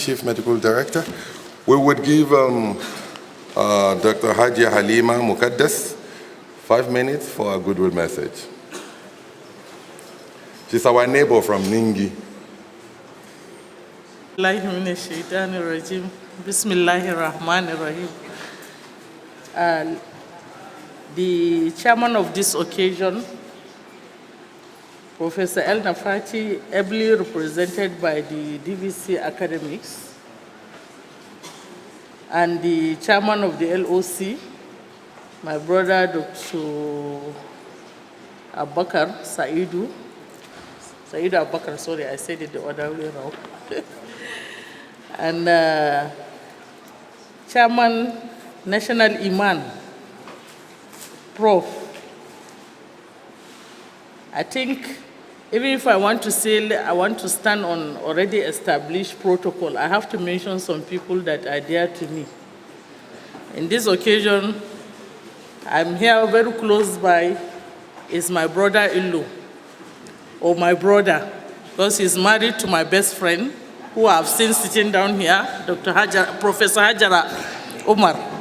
Chief Medical Director. We would give Dr. Hajia Halima Mukaddas 5 minutes for a goodwill message. She's our neighbor from Ningi. Bismillahirrahmanirrahim. The chairman of this occasion, Professor El Nafati, ably represented by the DVC academics, and the chairman of the LOC, my brother, Dr. Abakar Saidu Abakar, sorry, I said it the other way around. And Chairman National Iman, Prof. I think even if I want to say I want to stand on already established protocol, I have to mention some people that are dear to me. In this occasion, I'm here very close by is my brother-in-law, or my brother, because he's married to my best friend, who I've seen sitting down here, Professor Hajara Omar.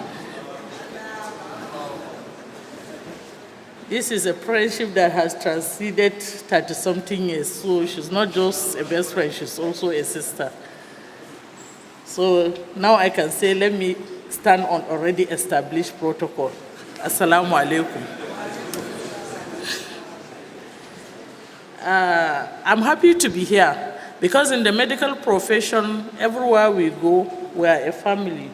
This is a friendship that has transcended 30-something years, so she's not just a best friend, she's also a sister. So now I can say, let me stand on already established protocol. Assalamu alaikum. I'm happy to be here because in the medical profession, everywhere we go, we are a family.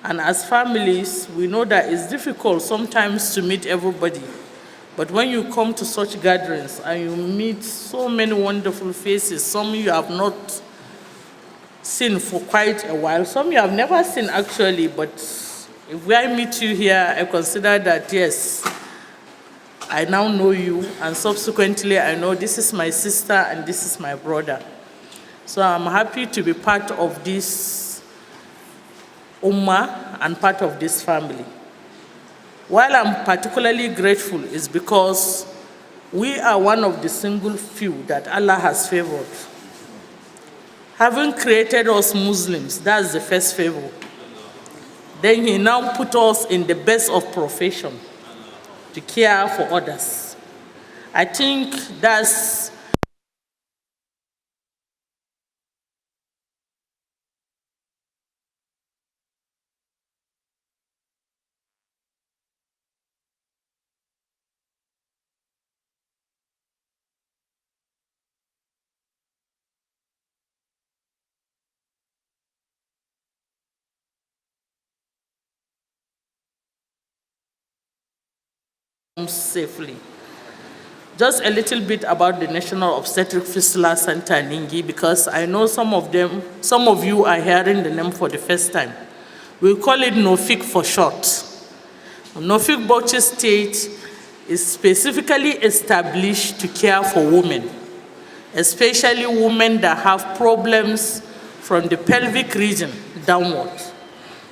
And as families, we know that it's difficult sometimes to meet everybody. But when you come to such gatherings and you meet so many wonderful faces, some you have not seen for quite a while, some you have never seen actually, but if I meet you here, I consider that, yes, I now know you, and subsequently I know this is my sister and this is my brother. So I'm happy to be part of this ummah and part of this family. While I'm particularly grateful is because we are one of the single few that Allah has favored. Having created us Muslims, that's the first favor. Then He now put us in the best of profession, to care for others. I think that's safely. Just a little bit about the National Obstetric Fistula Center Ningi, because I know some of you are hearing the name for the first time. We call it NOFIC for short. NOFIC Bauchi State is specifically established to care for women, especially women that have problems from the pelvic region downward.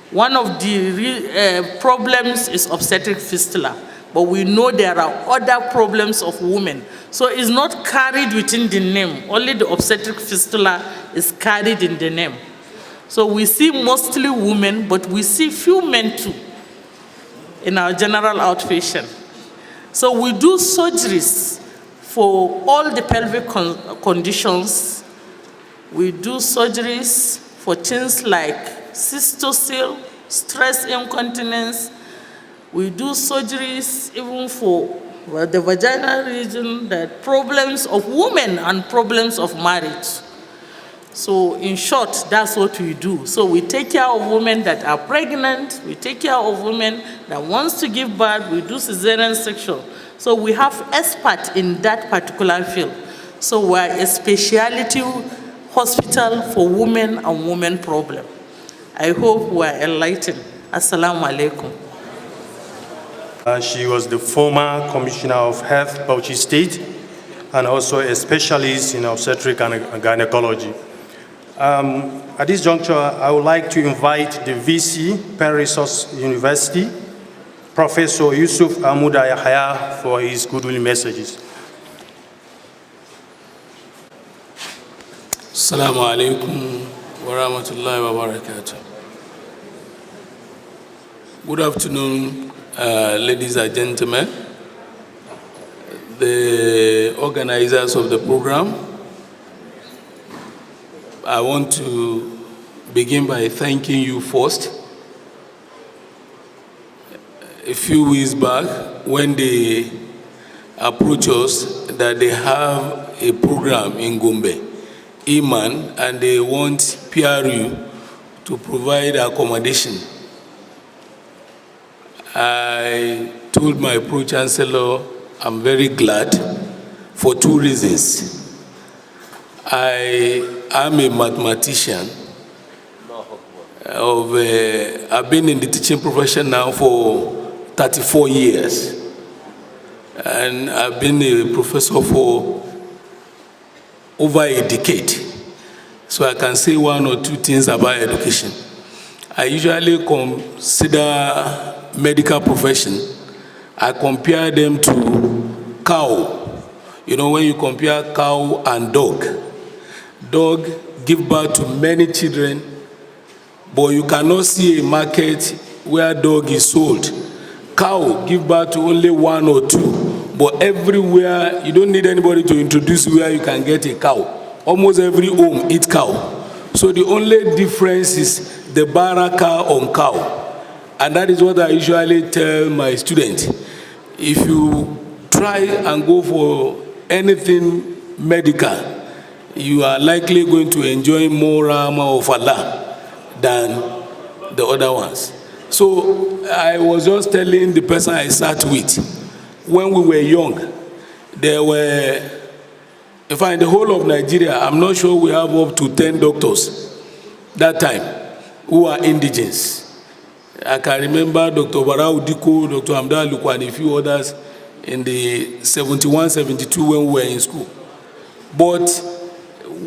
One of the problems is obstetric fistula. But we know there are other problems of women. So it's not carried within the name. Only the obstetric fistula is carried in the name. So we see mostly women, but we see few men too in our general outpatient. So we do surgeries for all the pelvic conditions. We do surgeries for things like cystocele, stress incontinence. We do surgeries even for the vaginal region, the problems of women and problems of marriage. So in short, that's what we do. So we take care of women that are pregnant, we take care of women that wants to give birth, we do cesarean section. So we have experts in that particular field. So we're a specialty hospital for women and women problem. I hope we're enlightened. Assalamu alaikum. She was the former Commissioner of Health, Bauchi State, and also a specialist in obstetric and gynecology. At this juncture, I would like to invite the VC, Penn Resource University, Professor Yusuf Amuda Yahya, for his goodwill messages. Assalamu alaikum warahmatullahi wabarakatuh. Good afternoon, ladies and gentlemen, the organizers of the program. I want to begin by thanking you first. A few weeks back, when they approached us that they have a program in Gombe, Iman, and they want PRU to provide accommodation, I told my pro-chancellor I'm very glad for two reasons. I am a mathematician. I've been in the teaching profession now for 34 years. And I've been a professor for over a decade. So I can say one or two things about education. I usually consider medical profession, I compare them to cow. You know, when you compare cow and dog give birth to many children, but you cannot see a market where dog is sold. Cow give birth to only one or two, but everywhere, you don't need anybody to introduce where you can get a cow. Almost every home eats cow. So the only difference is the baraka on cow. And that is what I usually tell my students. If you try and go for anything medical, you are likely going to enjoy more rahmah of Allah than the other ones. So I was just telling the person I sat with, when we were young, there were, in fact, in the whole of Nigeria, I'm not sure we have up to 10 doctors that time who are indigents. I can remember Dr. Barau Diko, Dr. Hamda Lukwa, and a few others in the 71, 72 when we were in school. But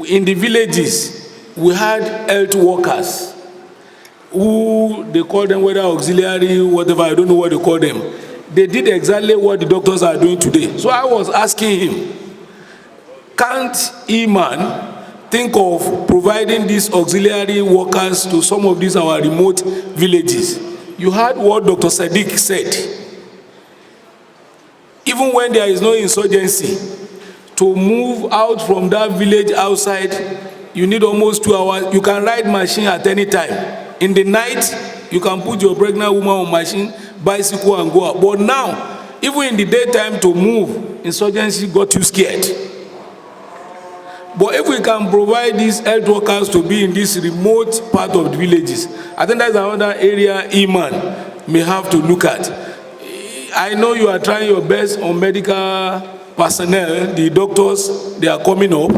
in the villages, we had health workers who, they call them whether auxiliary, whatever, I don't know what they call them. They did exactly what the doctors are doing today. So I was asking him, can't Iman think of providing these auxiliary workers to some of these our remote villages? You heard what Dr. Sadiq said. Even when there is no insurgency, to move out from that village outside, you need almost 2 hours. You can ride machine at any time. In the night, you can put your pregnant woman on machine, bicycle and go out. But now, even in the daytime to move, insurgency got you scared. But if we can provide these health workers to be in this remote part of the villages, I think that's another area Iman may have to look at. I know you are trying your best on medical personnel, the doctors, they are coming up,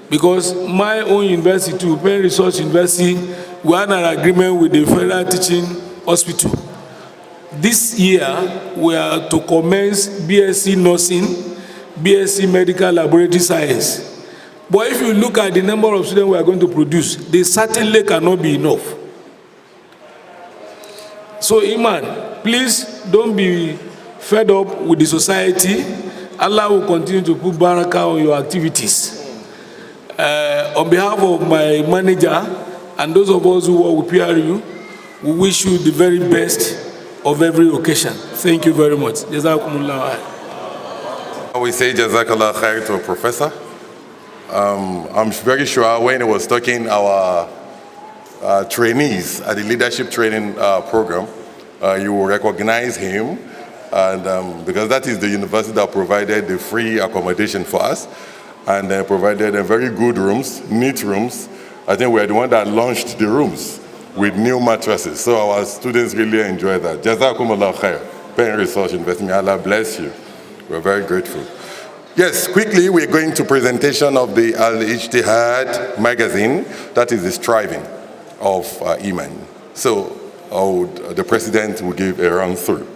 because my own university, Penn Research University, we had an agreement with the Federal Teaching Hospital. This year, we are to commence BSc Nursing, BSc Medical Laboratory Science. But if you look at the number of students we are going to produce, they certainly cannot be enough. So Iman, please don't be fed up with the society. Allah will continue to put barakah on your activities. On behalf of my manager and those of us who work with PRU, we wish you the very best of every occasion. Thank you very much. Jazakumullah. We say Jazakallah khair to a professor. I'm very sure when he was talking our trainees at the leadership training program, you will recognize him, and because that is the university that provided the free accommodation for us, and provided very good rooms, neat rooms. I think we are the one that launched the rooms with new mattresses, so our students really enjoy that. Jazakumullah khair. Penn Research Investment, Allah bless you. We're very grateful. Yes, quickly, we're going to presentation of the Al-Ijtihad magazine. That is the striving of Iman. So the president will give a run through.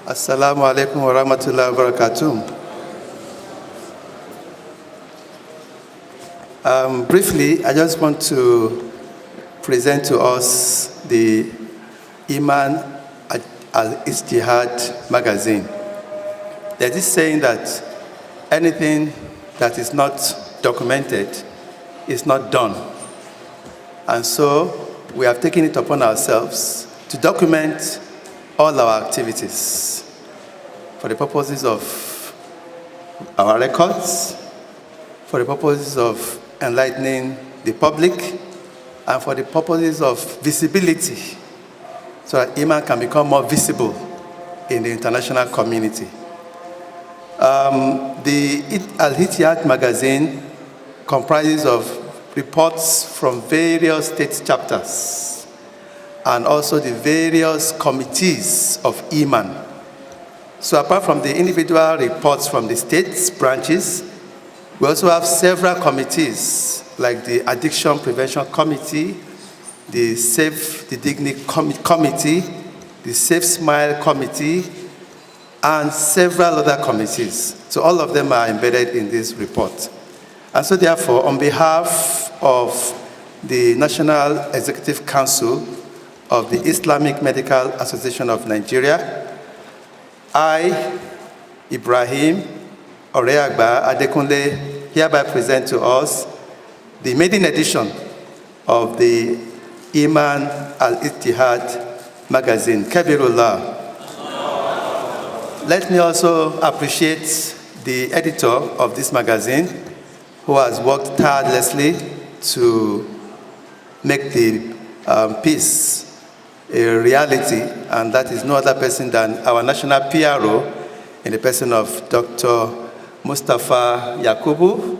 Assalamu alaikum wa rahmatullahi wa barakatuh. Briefly, I just want to present to us the Iman Al-Ijtihad magazine. There's this saying that anything that is not documented is not done. And so we have taken it upon ourselves to document all our activities for the purposes of our records, for the purposes of enlightening the public, and for the purposes of visibility, so that Iman can become more visible in the international community. The Al-Ittihad magazine comprises of reports from various state chapters and also the various committees of Iman. So apart from the individual reports from the state's branches, we also have several committees like the Addiction Prevention Committee, the Save the Dignity Committee, the Safe Smile Committee, and several other committees. So all of them are embedded in this report. And so therefore, on behalf of the National Executive Council of the Islamic Medical Association of Nigeria, I, Ibrahim Oreagba Adekunle, hereby present to us the maiden edition of the Iman Al-Ittihad magazine, Kabirullah. Let me also appreciate the editor of this magazine, who has worked tirelessly to make the piece a reality, and that is no other person than our national PRO in the person of Dr. Mustafa Yakubu,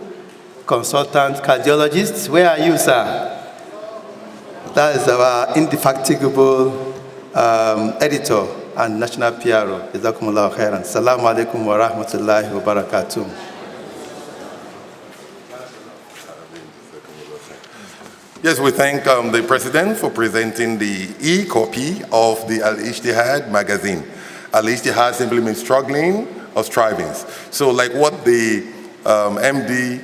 consultant cardiologist. Where are you, sir? That is our indefatigable editor and national PRO. Jazakumullahu khairan. Assalamu alaikum wa rahmatullahi wa barakatuh. Yes, we thank the President for presenting the e-copy of the Al-Ijtihad magazine. Al-Ijtihad simply means struggling or striving. So like what the MD,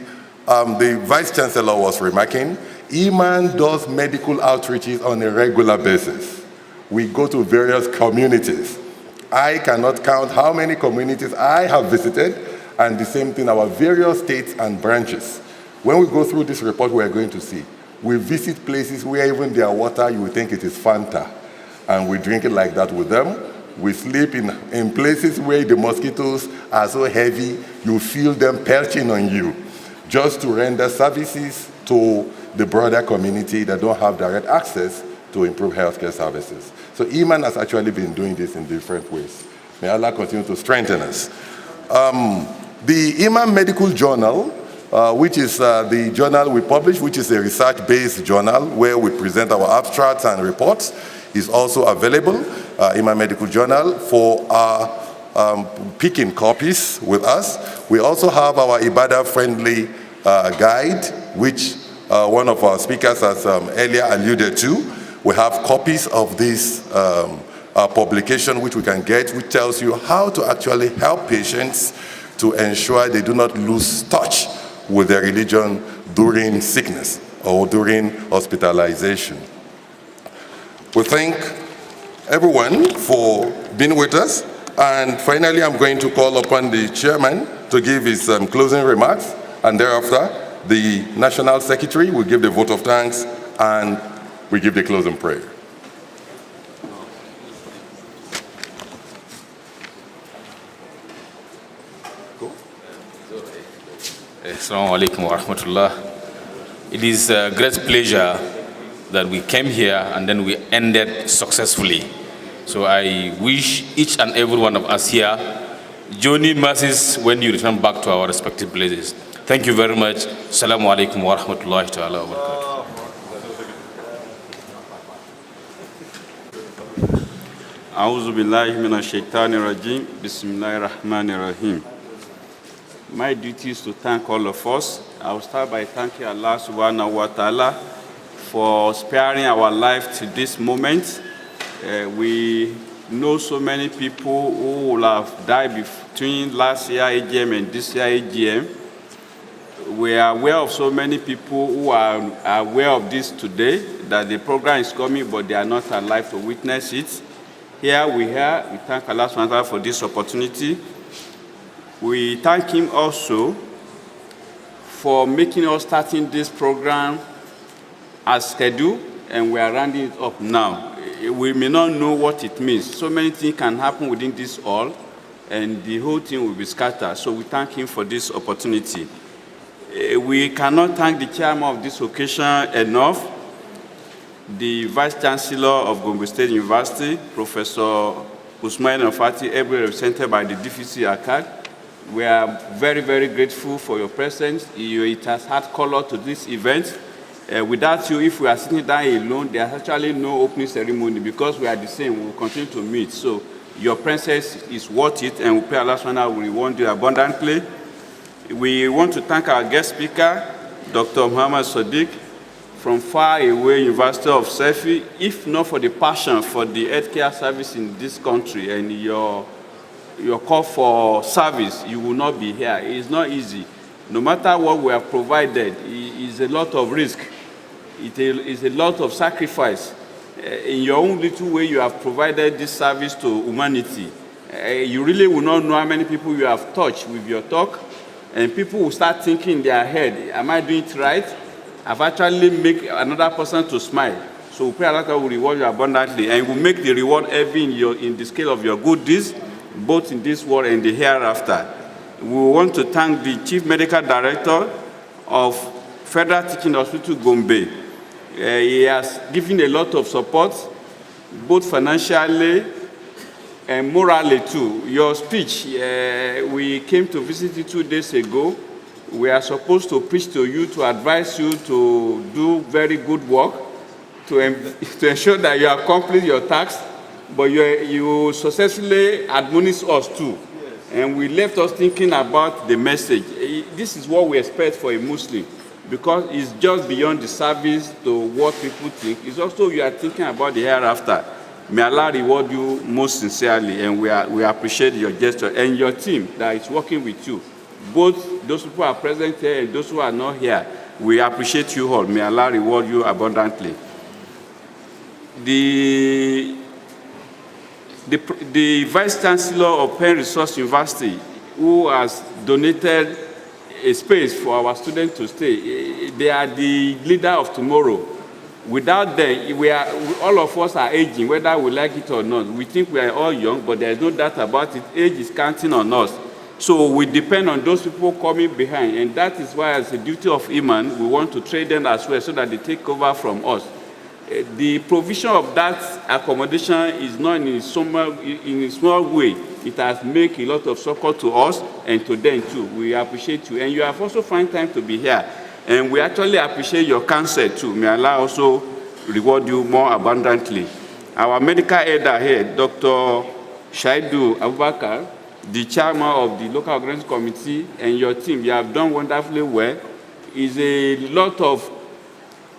the Vice Chancellor was remarking, Iman does medical outreaches on a regular basis. We go to various communities. I cannot count how many communities I have visited, and the same thing, our various states and branches. When we go through this report, we are going to see. We visit places where even their water, you would think it is Fanta, and we drink it like that with them. We sleep in places where the mosquitoes are so heavy, you feel them perching on you, just to render services to the broader community that don't have direct access to improve healthcare services. So Iman has actually been doing this in different ways. May Allah continue to strengthen us. The Iman Medical Journal, which is the journal we publish, which is a research-based journal where we present our abstracts and reports, is also available, Iman Medical Journal, for our picking copies with us. We also have our Ibadah-friendly guide, which one of our speakers has earlier alluded to. We have copies of this publication which we can get, which tells you how to actually help patients to ensure they do not lose touch with their religion during sickness or during hospitalization. We thank everyone for being with us. And finally, I'm going to call upon the chairman to give his closing remarks, and thereafter, the National Secretary will give the vote of thanks and we give the closing prayer. Assalamu alaikum wa rahmatullah. It is a great pleasure that we came here and then we ended successfully. So I wish each and every one of us here journey masses when you return back to our respective places. Thank you very much. Assalamu alaikum wa rahmatullahi ta'ala wa barakatuh. A'udhu billahi minash shaitani rajim. Bismillahir rahmanir rahim. My duty is to thank all of us. I will start by thanking Allah subhanahu wa ta'ala for sparing our life to this moment. We know so many people who will have died between last year AGM and this year AGM. We are aware of so many people who are aware of this today, that the program is coming, but they are not alive to witness it. Here we thank Allah subhanahu wa ta'ala for this opportunity. We thank him also for making us starting this program as scheduled, and we are rounding it up now. We may not know what it means. So many things can happen within this hall, and the whole thing will be scattered. So we thank him for this opportunity. We cannot thank the chairman of this occasion enough, the Vice Chancellor of Gombe State University, Professor Usman Al-Fati, every represented by the DFC ACAD. We are very, very grateful for your presence. It has had color to this event. Without you, if we are sitting down alone, there's actually no opening ceremony because we are the same. We will continue to meet. So your presence is worth it, and we pray Allah subhanahu will reward you abundantly. We want to thank our guest speaker, Dr. Muhammad Sadiq, from far away University of Sefi. If not for the passion for the healthcare service in this country and your call for service, you will not be here. It is not easy. No matter what we have provided, it is a lot of risk. It is a lot of sacrifice. In your own little way, you have provided this service to humanity. You really will not know how many people you have touched with your talk, and people will start thinking in their head, am I doing it right? I've actually made another person to smile. So we pray Allah will reward you abundantly, and will make the reward heavy in the scale of your good deeds, both in this world and the hereafter. We want to thank the Chief Medical Director of Federal Teaching Hospital Gombe. He has given a lot of support, both financially and morally too. Your speech, we came to visit you 2 days ago. We are supposed to preach to you, to advise you to do very good work, to ensure that you accomplish your task, but you successfully admonish us too. And we left us thinking about the message. This is what we expect for a Muslim, because it's just beyond the service to what people think. It's also you are thinking about the hereafter. May Allah reward you most sincerely, and we appreciate your gesture and your team that is working with you. Both those people who are present here and those who are not here, we appreciate you all. May Allah reward you abundantly. The Vice Chancellor of Penn Resource University, who has donated a space for our students to stay, they are the leader of tomorrow. Without them, all of us are aging, whether we like it or not. We think we are all young, but there is no doubt about it. Age is counting on us. So we depend on those people coming behind, and that is why, as a duty of Iman, we want to train them as well so that they take over from us. The provision of that accommodation is not in a small way. It has made a lot of support to us and to them too. We appreciate you, and you have also found time to be here. And we actually appreciate your counsel too. May Allah also reward you more abundantly. Our medical elder here, Dr. Shaidu Abubakar, the chairman of the local organizing committee, and your team, you have done wonderfully well. It's a lot of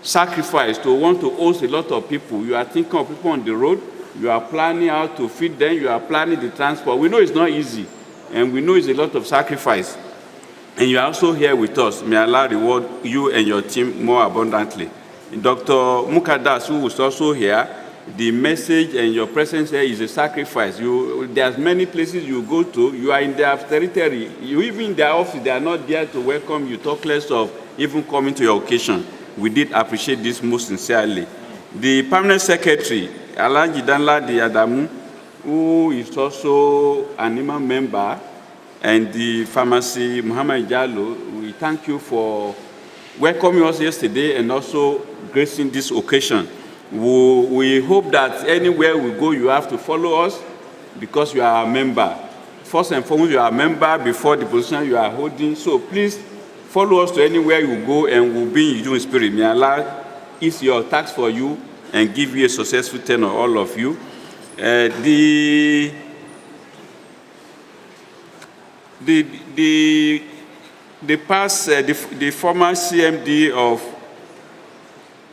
sacrifice to want to host a lot of people. You are thinking of people on the road. You are planning how to feed them. You are planning the transport. We know it's not easy, and we know it's a lot of sacrifice. And you are also here with us. May Allah reward you and your team more abundantly. Dr. Mukadas, who is also here, the message and your presence here is a sacrifice. There's many places you go to. You are in their territory. You even in their office, they are not there to welcome you, talk less of even coming to your occasion. We did appreciate this most sincerely. The permanent secretary, Alhaji Danladi Adamu, who is also an Iman member, and the pharmacy, Muhammad Jallo, we thank you for welcoming us yesterday and also gracing this occasion. We hope that anywhere we go, you have to follow us because you are a member. First and foremost, you are a member before the position you are holding. So please follow us to anywhere you go, and we'll be in your spirit. May Allah ease your tax for you and give you a successful tenure, all of you. The former CMD of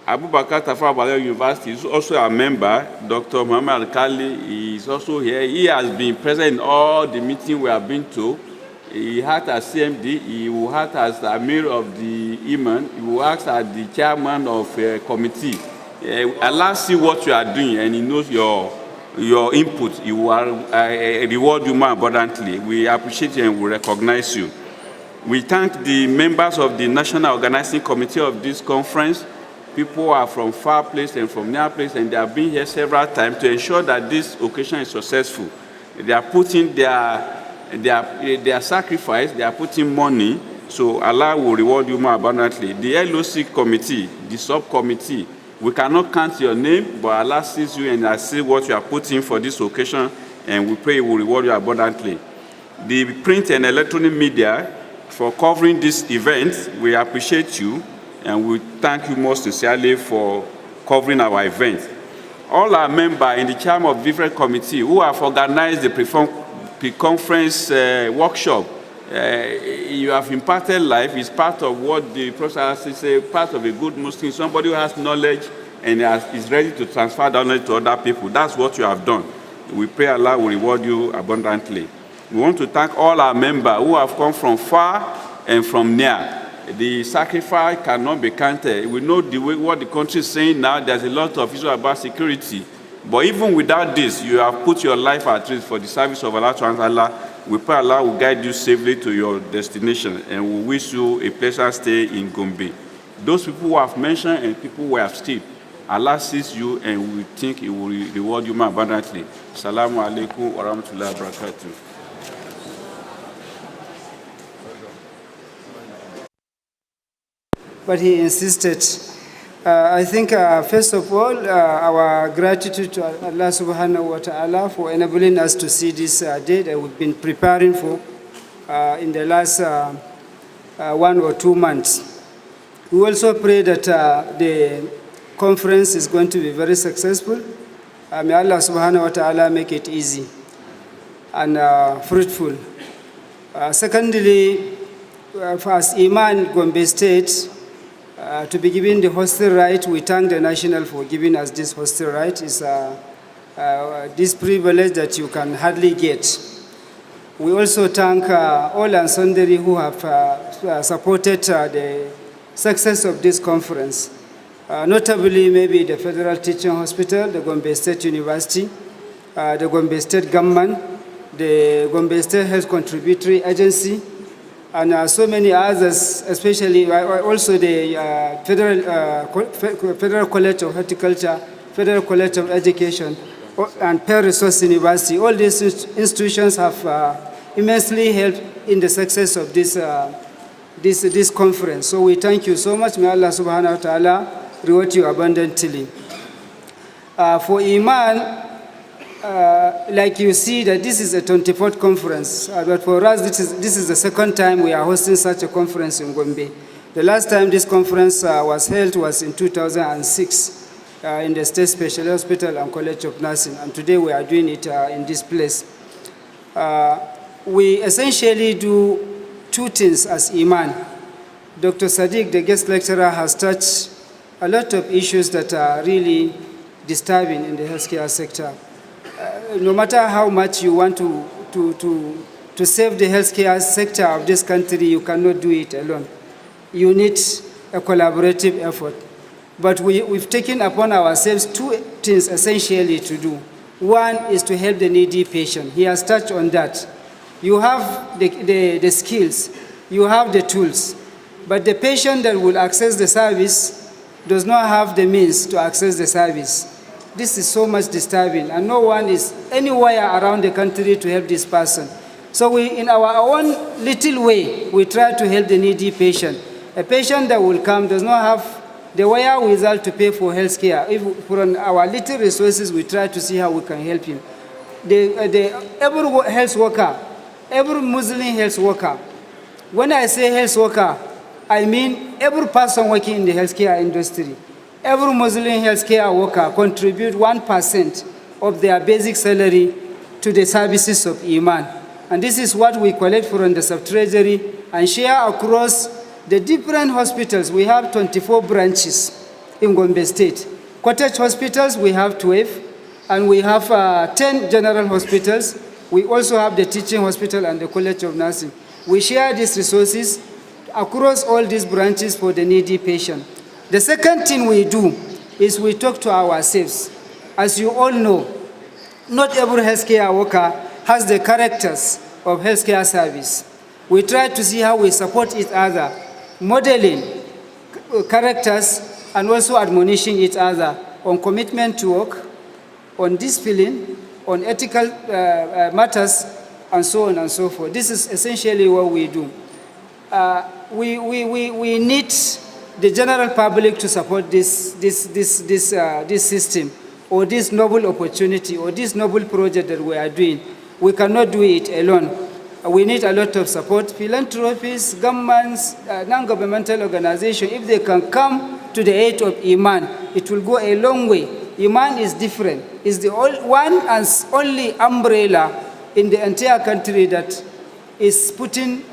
Abubakar Tafawa Balewa University is also a member. Dr. Muhammad Al-Kali is also here. He has been present in all the meetings we have been to. He had as CMD, he will act as the Amir of the Iman, he will act as the chairman of a committee. Allah see what you are doing, and he knows your input. He will reward you more abundantly. We appreciate you and we recognize you. We thank the members of the National Organizing Committee of this conference. People are from far place and from near place, and they have been here several times to ensure that this occasion is successful. They are putting their sacrifice, they are putting money, so Allah will reward you more abundantly. The LOC committee, the subcommittee, we cannot count your name, but Allah sees you and I see what you are putting for this occasion, and we pray He will reward you abundantly. The print and electronic media, for covering this event, we appreciate you, and we thank you most sincerely for covering our event. All our members in the chairman of different committees who have organized the pre-conference workshop, you have impacted life. It's part of what the Prophet says, part of a good Muslim, somebody who has knowledge and is ready to transfer that knowledge to other people. That's what you have done. We pray Allah will reward you abundantly. We want to thank all our members who have come from far and from near. The sacrifice cannot be counted. We know what the country is saying now. There's a lot of issues about security. But even without this, you have put your life at risk for the service of Allah. We pray Allah will guide you safely to your destination, and we wish you a pleasant stay in Gombe. Those people who have mentioned and people who have still, Allah sees you, and we think He will reward you more abundantly. Assalamu alaikum wa rahmatullahi wa barakatuh. But he insisted. I think, first of all, our gratitude to Allah subhanahu wa ta'ala for enabling us to see this day that we've been preparing for in the last 1 or 2 months. We also pray that the conference is going to be very successful. May Allah subhanahu wa ta'ala make it easy and fruitful. Secondly, for us, Iman, Gombe State, to be given the hostel right, we thank the National for giving us this hostel right. It's this privilege that you can hardly get. We also thank all and sundry who have supported the success of this conference. Notably, maybe the Federal Teaching Hospital, the Gombe State University, the Gombe State Government, the Gombe State Health Contributory Agency, and so many others, especially also the Federal College of Horticulture, Federal College of Education, and Pear Resource University. All these institutions have immensely helped in the success of this conference. So we thank you so much. May Allah subhanahu wa ta'ala reward you abundantly. For Iman, like you see that this is a 24th conference, but for us this is the second time we are hosting such a conference in Gombe. The last time this conference was held was in 2006 in the State Special Hospital and College of Nursing, and today we are doing it in this place. We essentially do 2 things as Iman. Dr. Sadiq, the guest lecturer, has touched a lot of issues that are really disturbing in the healthcare sector. No matter how much you want to save the healthcare sector of this country, you cannot do it alone. You need a collaborative effort. But we've taken upon ourselves 2 things essentially to do. One is to help the needy patient. He has touched on that. You have the skills, you have the tools, but the patient that will access the service does not have the means to access the service. This is so much disturbing, and no one is anywhere around the country to help this person. So we, in our own little way, we try to help the needy patient. A patient that will come does not have the wherewithal to pay for health care. If from our little resources, we try to see how we can help him. Every health worker, every Muslim health worker, when I say health worker, I mean every person working in the healthcare industry. Every Muslim healthcare worker contribute 1% of their basic salary to the services of Iman. And this is what we collect from the sub-treasury and share across the different hospitals. We have 24 branches in Gombe State. Cottage hospitals, we have 12, and we have 10 general hospitals. We also have the teaching hospital and the College of Nursing. We share these resources across all these branches for the needy patient. The second thing we do is we talk to ourselves. As you all know, not every healthcare worker has the characters of healthcare service. We try to see how we support each other, modeling characters and also admonishing each other on commitment to work, on discipline, on ethical matters, and so on and so forth. This is essentially what we do. We need the general public to support this system, or this noble opportunity, or this noble project that we are doing. We cannot do it alone. We need a lot of support. Philanthropists, governments, non-governmental organizations, if they can come to the aid of Iman, it will go a long way. Iman is different. It's the one and only umbrella in the entire country that is putting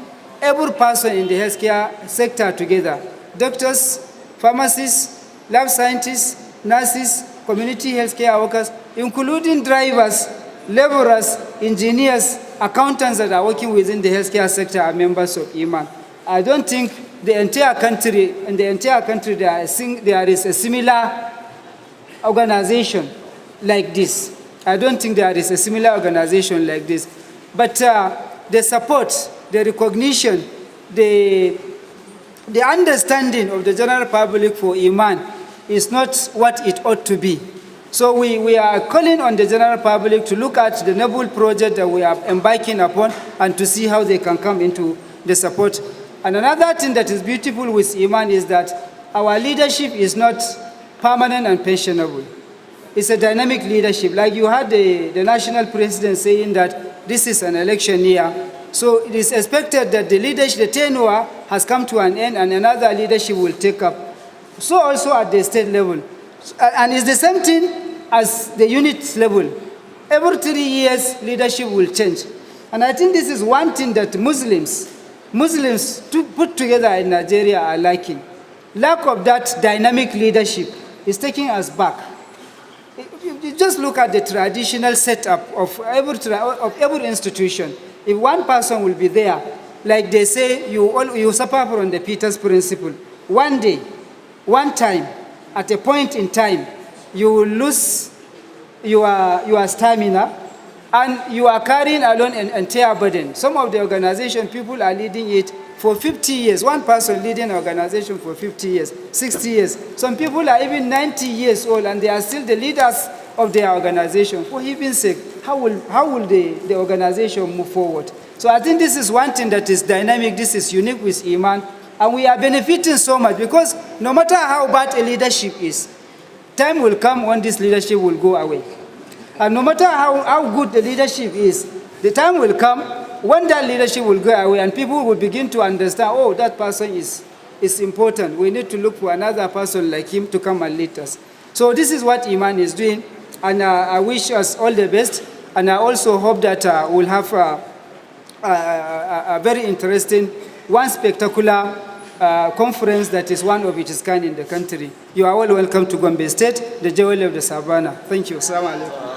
every person in the healthcare sector together. Doctors, pharmacists, lab scientists, nurses, community healthcare workers, including drivers, laborers, engineers, accountants that are working within the healthcare sector are members of Iman. I don't think the entire country, there is a similar organization like this. I don't think there is a similar organization like this. But the support, the recognition, the understanding of the general public for Iman is not what it ought to be. So we are calling on the general public to look at the noble project that we are embarking upon and to see how they can come into the support. And another thing that is beautiful with Iman is that our leadership is not permanent and pensionable. It's a dynamic leadership. Like you had the national president saying that this is an election year. So it is expected that the leadership, the tenure has come to an end and another leadership will take up. So also at the state level. And it's the same thing as the unit level. Every 3 years, leadership will change. And I think this is one thing that Muslims to put together in Nigeria are lacking. Lack of that dynamic leadership is taking us back. You just look at the traditional setup of every institution. If one person will be there, like they say, you suffer from the Peter's principle. One day, one time, at a point in time, you will lose your stamina, and you are carrying alone an entire burden. Some of the organization, people are leading it for 50 years. One person leading an organization for 50 years, 60 years. Some people are even 90 years old, and they are still the leaders of their organization. For heaven's sake, how will the organization move forward? So I think this is one thing that is dynamic, this is unique with Iman, and we are benefiting so much because no matter how bad a leadership is, time will come when this leadership will go away. And no matter how good the leadership is, the time will come when that leadership will go away and people will begin to understand, oh, that person is important. We need to look for another person like him to come and lead us. So this is what Iman is doing, and I wish us all the best. And I also hope that we'll have a very interesting, one spectacular conference that is one of its kind in the country. You are all welcome to Gombe State, the jewel of the Savannah. Thank you. Assalamu alaikum.